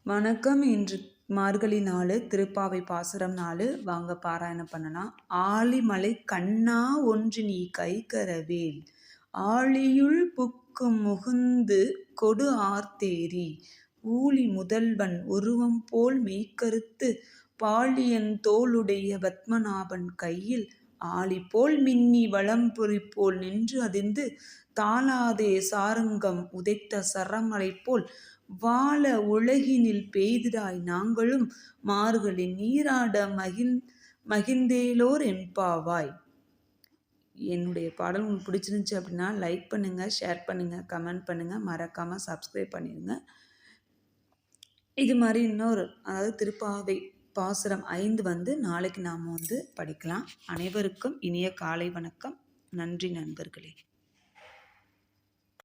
வணக்கம். இன்று மார்கழி நாள், திருப்பாவை பாசுரம் 4. வாங்க பாராயணம் பண்ணலாம். ஆழிமலை கண்ணா ஒன்று நீ கைகரவேல், ஆழியுள் புக்கும் முகுந்து கொடு ஆர்த்தேரி, ஊழி முதல்வன் உருவம் போல் மெய்கருத்து, பாழியன் தோளுடைய பத்மநாபன் கையில், ஆழி போல் மின்னி வலம்புரி போல் நின்று அதிர்ந்து, தாழாதே சார்ங்கம் உதைத்த சரமலை போல், வாழ உலகினில் பெய்திடாய் நாங்களும், மார்கழி நீராட மகிழ்ந்தேலோர் எம்பாவாய். என்னுடைய பாடல் உங்களுக்கு பிடிச்சிருந்துச்சு அப்படின்னா லைக் பண்ணுங்கள், ஷேர் பண்ணுங்கள், கமெண்ட் பண்ணுங்கள், மறக்காமல் சப்ஸ்கிரைப் பண்ணிடுங்க. இது மாதிரி இன்னொரு அதாவது திருப்பாவை பாசுரம் 5 நாளைக்கு நாம் படிக்கலாம். அனைவருக்கும் இனிய காலை வணக்கம். நன்றி நண்பர்களே.